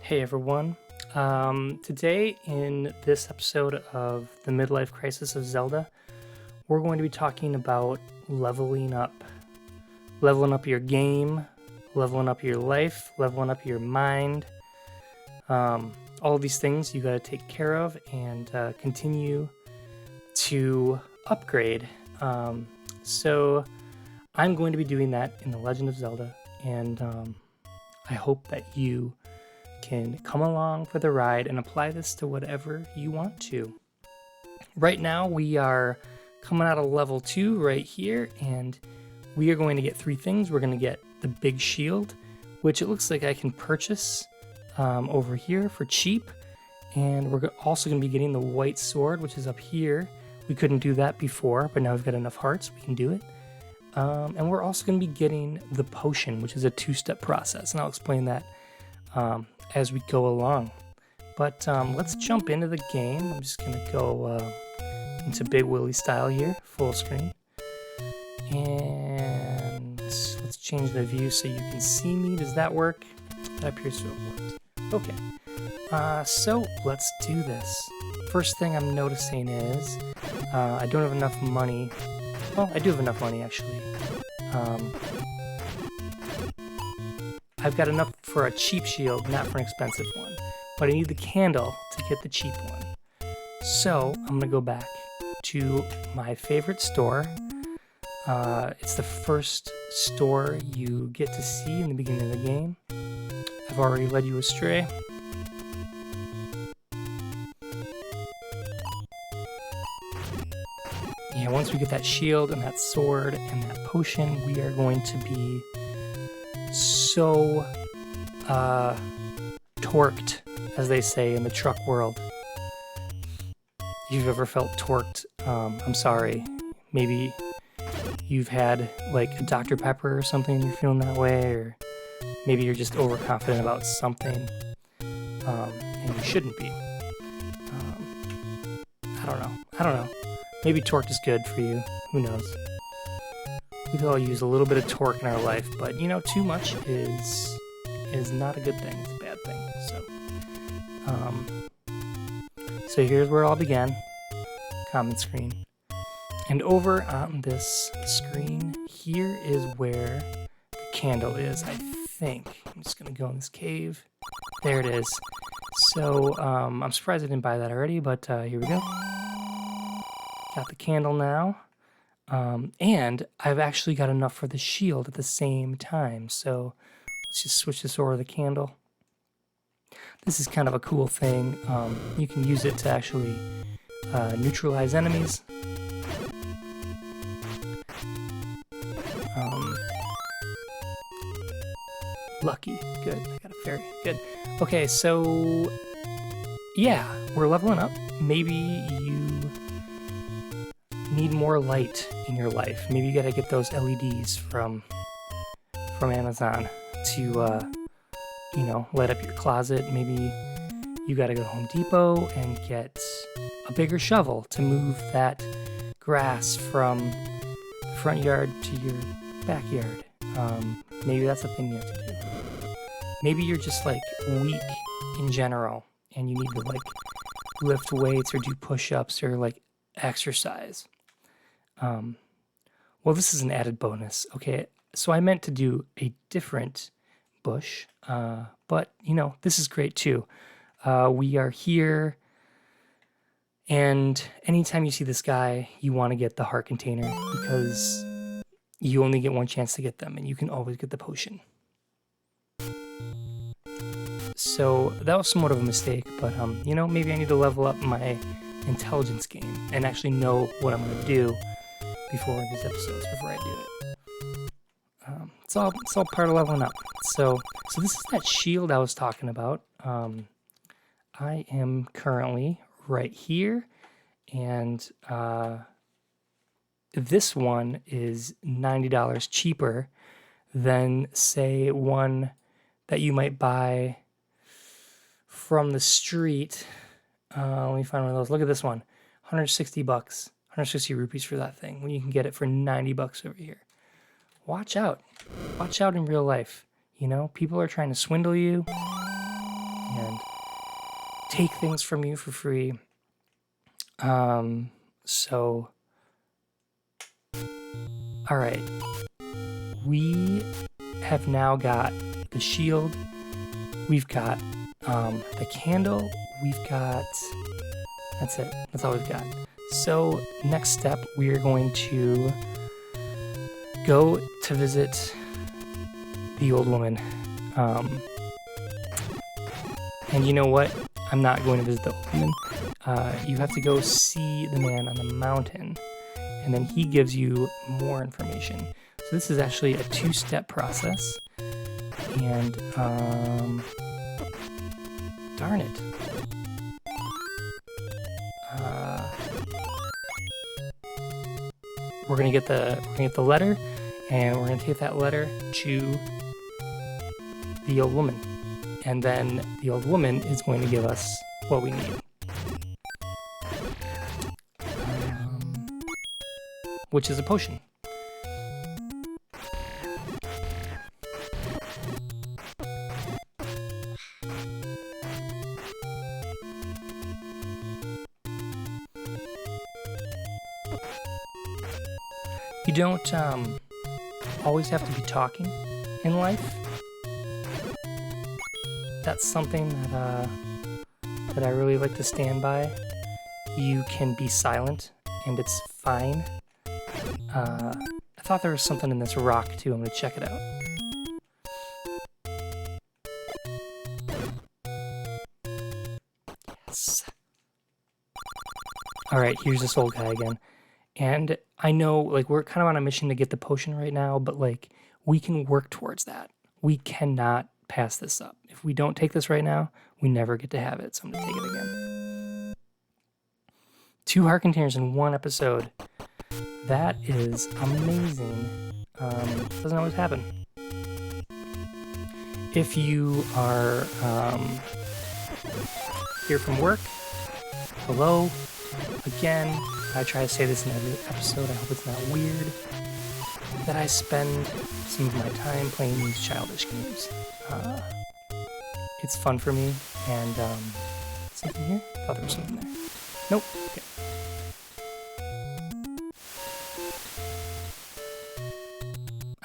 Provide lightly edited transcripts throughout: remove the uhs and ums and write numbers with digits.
Hey everyone. Today in this episode of the Midlife Crisis of Zelda, we're going to be talking about leveling up. Leveling up your game, leveling up your life, leveling up your mind. All of these things you got to take care of and continue to upgrade. So I'm going to be doing that in The Legend of Zelda, and I hope that you can come along for the ride and apply this to whatever you want to. Right now we are coming out of level 2 right here, and we are going to get 3 things. We're going to get the big shield, which it looks like I can purchase over here for cheap, and we're also going to be getting the white sword, which is up here. We couldn't do that before, but now we've got enough hearts, we can do it. And we're also going to be getting the potion, which is a 2-step process, and I'll explain that as we go along. But let's jump into the game. I'm just gonna go into Big Willie style here, full screen, and let's change the view so you can see me. Does that work? That appears to have worked. Okay, so let's do this. First thing I'm noticing is I don't have enough money. Well, I do have enough money actually. I've got enough for a cheap shield, not for an expensive one. But I need the candle to get the cheap one. So I'm going to go back to my favorite store. It's the first store you get to see in the beginning of the game. I've already led you astray. Yeah, once we get that shield and that sword and that potion, we are going to be so torqued, as they say in the truck world. If you've ever felt torqued, I'm sorry. Maybe you've had like a Dr. Pepper or something, you're feeling that way, or maybe you're just overconfident about something, and you shouldn't be. I don't know. Maybe torqued is good for you. Who knows? We could all use a little bit of torque in our life, but you know, too much is not a good thing. It's a bad thing. So here's where it all began. Common screen. And over on this screen, here is where the candle is, I think. I'm just gonna go in this cave. There it is. So I'm surprised I didn't buy that already, but here we go. Got the candle now. And I've actually got enough for the shield at the same time. So let's just switch this over to the candle. This is kind of a cool thing. You can use it to actually neutralize enemies. Lucky. Good. I got a fairy. Good. Okay, so yeah, we're leveling up. Maybe you need more light in your life. Maybe you gotta get those LEDs from Amazon to light up your closet. Maybe you gotta go to Home Depot and get a bigger shovel to move that grass from the front yard to your backyard. Maybe that's a thing you have to do. Maybe you're just like weak in general and you need to like lift weights or do push-ups or like exercise. Well, this is an added bonus. Okay, so I meant to do a different bush, but this is great too. We are here, and anytime you see this guy, you want to get the heart container because you only get one chance to get them, and you can always get the potion. So that was somewhat of a mistake, but maybe I need to level up my intelligence game and actually know what I'm going to do before these episodes, before I do it. It's all part of leveling up. So this is that shield I was talking about. I am currently right here, and this one is $90 cheaper than, say, one that you might buy from the street. Let me find one of those. Look at this one. 160 bucks. 160 rupees for that thing when you can get it for 90 bucks over here. Watch out. Watch out in real life. People are trying to swindle you. and take things from you for free. So, all right, we have now got the shield, we've got the candle, we've got, that's it, that's all we've got. So next step, we are going to go to visit the old woman. And you know what? I'm not going to visit the old woman. You have to go see the man on the mountain, and then he gives you more information. So this is actually a 2-step process, and darn it. We're gonna get the letter, and we're gonna take that letter to the old woman, and then the old woman is going to give us what we need, which is a potion. You don't always have to be talking in life. That's something that I really like to stand by. You can be silent, and it's fine. I thought there was something in this rock, too. I'm going to check it out. Yes. Alright, here's this old guy again. And I know, like, we're kind of on a mission to get the potion right now, but, like, we can work towards that. We cannot pass this up. If we don't take this right now, we never get to have it, so I'm going to take it again. 2 heart containers in 1 episode. That is amazing. Doesn't always happen. If you are here from work, hello. Again, I try to say this in every episode. I hope it's not weird that I spend some of my time playing these childish games. It's fun for me, and something here? I thought there was something there. Nope. Okay.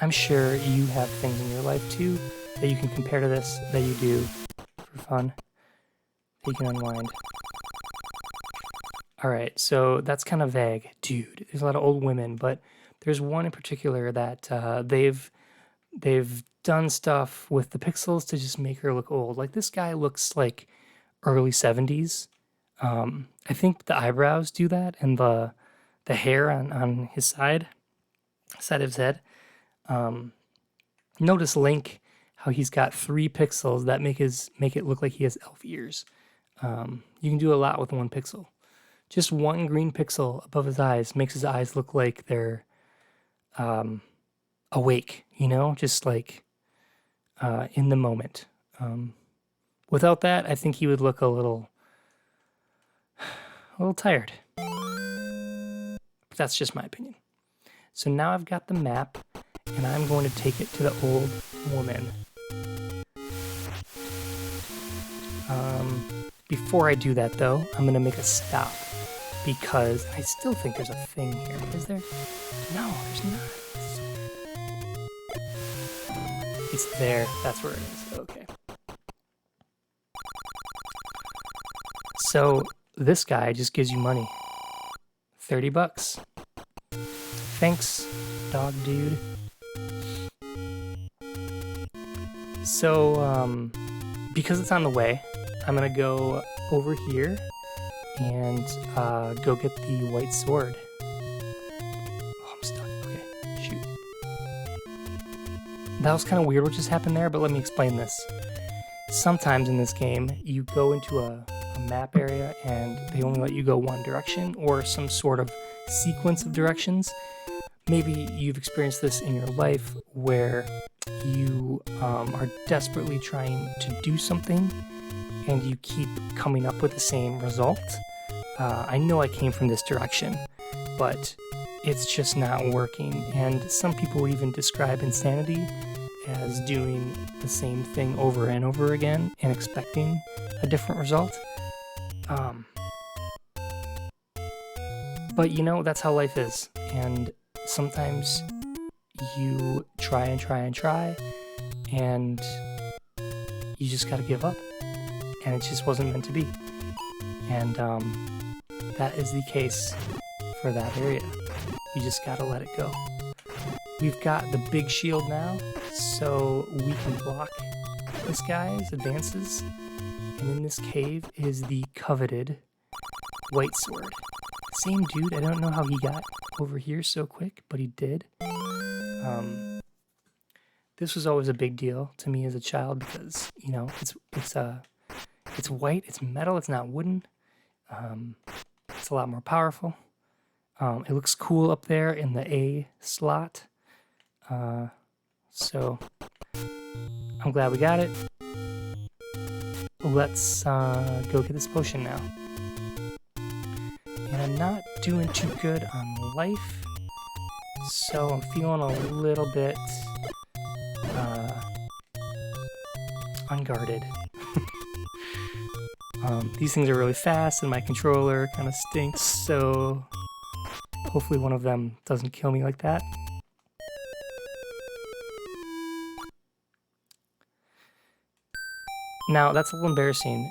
I'm sure you have things in your life too that you can compare to this, that you do for fun, that you can unwind. Alright, so that's kind of vague. Dude, there's a lot of old women, but there's one in particular that they've done stuff with the pixels to just make her look old. Like, this guy looks like early 70s. I think the eyebrows do that, and the hair on his side of his head. Notice Link, how he's got 3 pixels that make it look like he has elf ears. You can do a lot with 1 pixel. Just 1 green pixel above his eyes makes his eyes look like they're awake, you know, just like in the moment. Without that, I think he would look a little tired. But that's just my opinion. So now I've got the map, and I'm going to take it to the old woman. Before I do that, though, I'm going to make a stop, because I still think there's a thing here. Is there? No, there's not. It's there. That's where it is. Okay. So this guy just gives you money. $30. Thanks, dog dude. So, because it's on the way, I'm gonna go over here and go get the white sword. Oh, I'm stuck. Okay, shoot. That was kind of weird what just happened there, but let me explain this. Sometimes in this game, you go into a map area and they only let you go one direction or some sort of sequence of directions. Maybe you've experienced this in your life where you are desperately trying to do something and you keep coming up with the same result. I know I came from this direction, but it's just not working. And some people would even describe insanity as doing the same thing over and over again and expecting a different result. But you know, that's how life is. And sometimes you try and try and try, and you just gotta give up. And it just wasn't meant to be. And that is the case for that area. You just gotta let it go. We've got the big shield now, so we can block this guy's advances. And in this cave is the coveted white sword. Same dude, I don't know how he got over here so quick, but he did. This was always a big deal to me as a child because, you know, it's white, it's metal, it's not wooden. It's a lot more powerful. It looks cool up there in the A slot. So I'm glad we got it. Let's go get this potion now. And I'm not doing too good on life, so I'm feeling a little bit unguarded. These things are really fast and my controller kind of stinks, so hopefully one of them doesn't kill me like that. Now, that's a little embarrassing,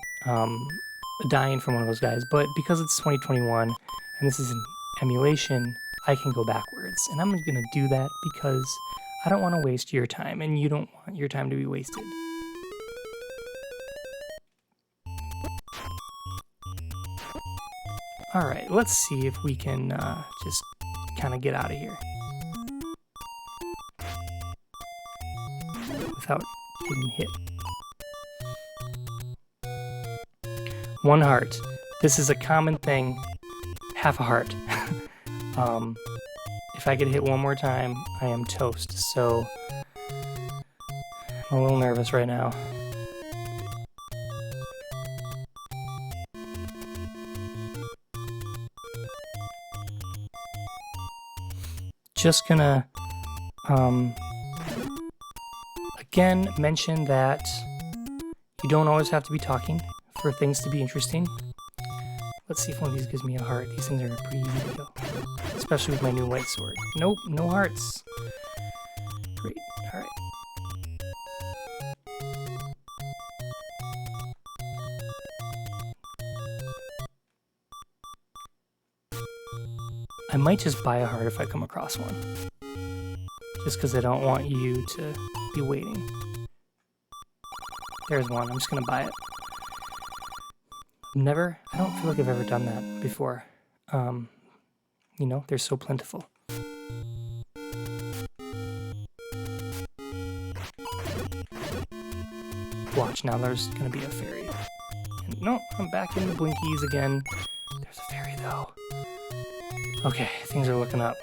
dying from one of those guys, but because it's 2021 and this is an emulation, I can go backwards. And I'm going to do that because I don't want to waste your time, and you don't want your time to be wasted. Alright, let's see if we can just kind of get out of here without getting hit. 1 heart. This is a common thing. Half a heart. If I get hit one more time, I am toast. So I'm a little nervous right now. Just gonna again mention that you don't always have to be talking for things to be interesting. Let's see if one of these gives me a heart. These things are pretty easy to kill, especially with my new white sword. Nope, no hearts. Great, alright. I might just buy a heart if I come across one. Just because I don't want you to be waiting. There's one, I'm just gonna buy it. I don't feel like I've ever done that before. You know, they're so plentiful. Watch, now there's gonna be a fairy. And no, I'm back in the blinkies again. There's a fairy though. Okay, things are looking up.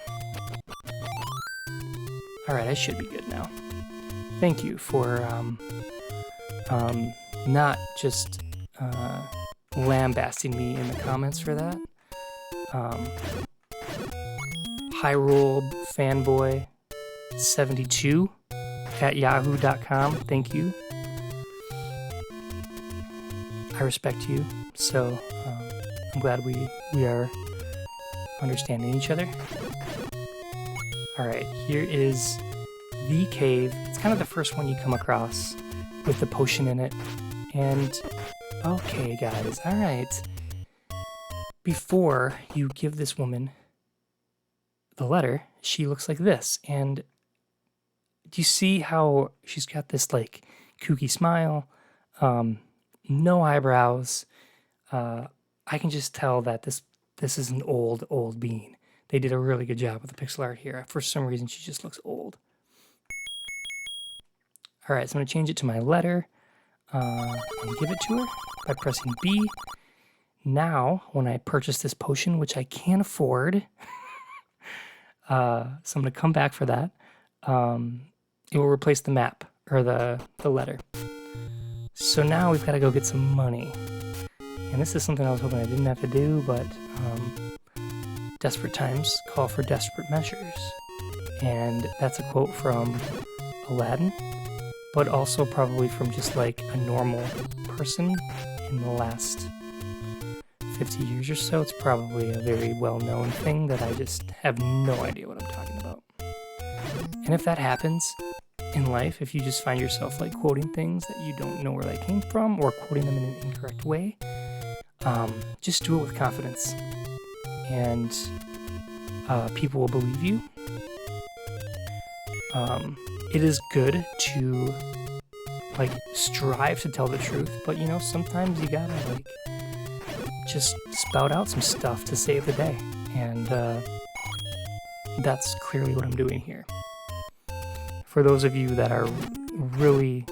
Alright, I should be good now. Thank you for, not just, lambasting me in the comments for that. Hyrule Fanboy 72 at yahoo.com. Thank you. I respect you, so I'm glad we are understanding each other. Alright, here is the cave. It's kind of the first one you come across with the potion in it. And okay, guys, alright. Before you give this woman the letter, she looks like this. And do you see how she's got this, like, kooky smile? No eyebrows. I can just tell that this is an old being. They did a really good job with the pixel art here. For some reason, she just looks old. Alright, so I'm going to change it to my letter. And give it to her by pressing B. Now, when I purchase this potion, which I can't afford, so I'm going to come back for that, it will replace the map, or the letter. So now we've got to go get some money. And this is something I was hoping I didn't have to do, but desperate times call for desperate measures. And that's a quote from Aladdin. but also probably from just like a normal person in the last 50 years or so. It's probably a very well-known thing that I just have no idea what I'm talking about. And if that happens in life, if you just find yourself like quoting things that you don't know where they came from or quoting them in an incorrect way, just do it with confidence, and people will believe you. It is good to like strive to tell the truth, but sometimes you gotta like just spout out some stuff to save the day, and that's clearly what I'm doing here. For those of you that are really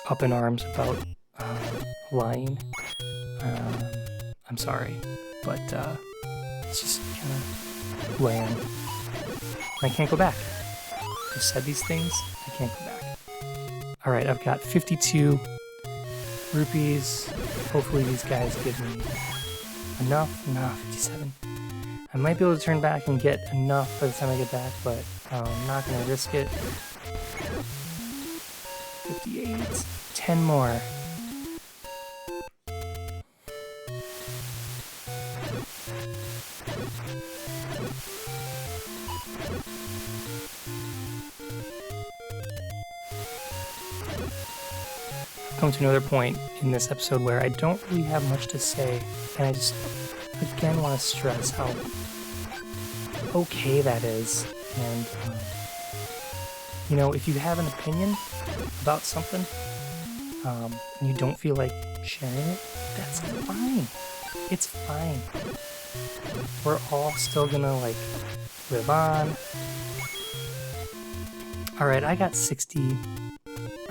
up in arms about lying, I'm sorry, but it's just kind of who I am. I can't go back. I've said these things, I can't go back. Alright, I've got 52 rupees. Hopefully these guys give me enough. No, 57. I might be able to turn back and get enough by the time I get back, but I'm not going to risk it. 58. 10 more. Come to another point in this episode where I don't really have much to say, and I just again want to stress how okay that is. And if you have an opinion about something and you don't feel like sharing it, that's fine. It's fine. We're all still gonna like live on. Alright, I got 60.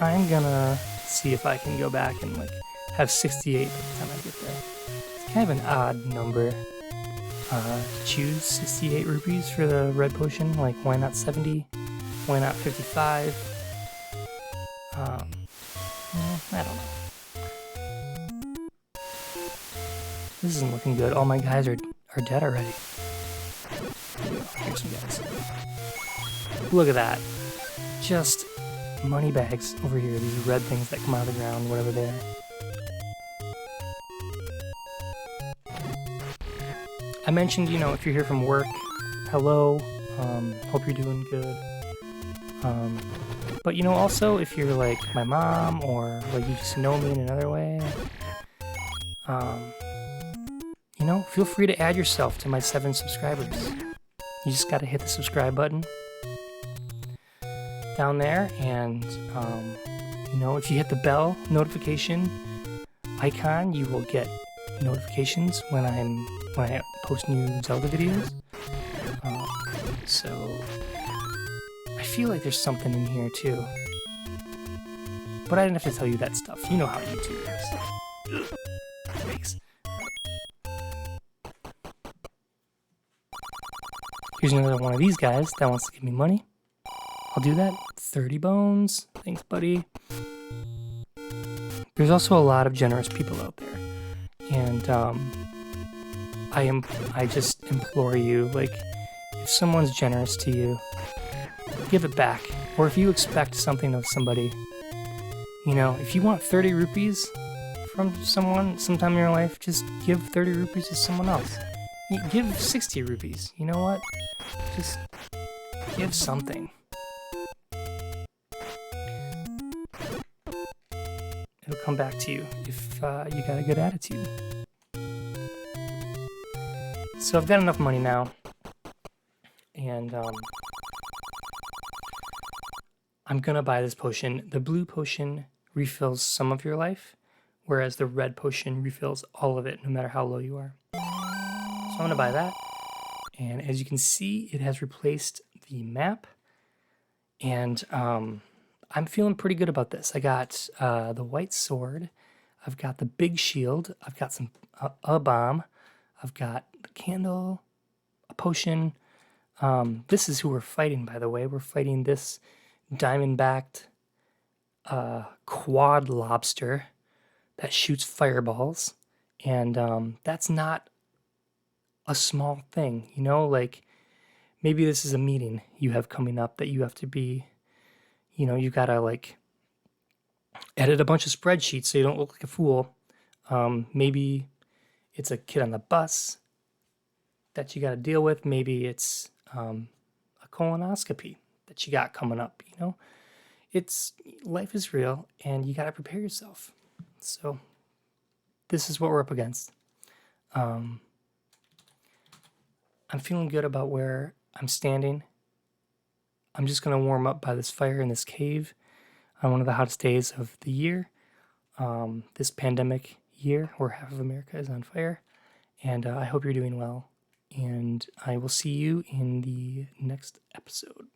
I'm gonna see if I can go back and like have 68 by the time I get there. It's kind of an odd number to choose, 68 rupees for the red potion. Like, why not 70? Why not 55? I don't know. This isn't looking good. All my guys are dead already. Here we go. Here's some guys. Look at that. Just money bags over here, these red things that come out of the ground, whatever they are. I mentioned, if you're here from work, hello, hope you're doing good. But also if you're like my mom, or like you just know me in another way, feel free to add yourself to my 7 subscribers. You just gotta hit the subscribe button down there, and if you hit the bell notification icon, you will get notifications when I post new Zelda videos. So I feel like there's something in here too, but I didn't have to tell you that stuff. You know how YouTube is. Thanks. Here's another one of these guys that wants to give me money. I'll do that. 30 bones. Thanks, buddy. There's also a lot of generous people out there. And I just implore you, like, if someone's generous to you, give it back. Or if you expect something of somebody, if you want 30 rupees from someone sometime in your life, just give 30 rupees to someone else. Give 60 rupees. You know what? Just give something. It'll come back to you if you got a good attitude. So I've got enough money now, and I'm gonna buy this potion. The blue potion refills some of your life, whereas the red potion refills all of it, no matter how low you are. So I'm gonna buy that, and as you can see, it has replaced the map, and I'm feeling pretty good about this. I got the white sword, I've got the big shield, I've got some a bomb, I've got the candle, a potion. This is who we're fighting, by the way. We're fighting this diamond-backed quad lobster that shoots fireballs, and that's not a small thing, like maybe this is a meeting you have coming up that you have to be you gotta like edit a bunch of spreadsheets so you don't look like a fool. Maybe it's a kid on the bus that you got to deal with. Maybe it's a colonoscopy that you got coming up. It's life is real, and you got to prepare yourself. So this is what we're up against. I'm feeling good about where I'm standing. I'm just gonna warm up by this fire in this cave on one of the hottest days of the year. This pandemic year where half of America is on fire. And I hope you're doing well. And I will see you in the next episode.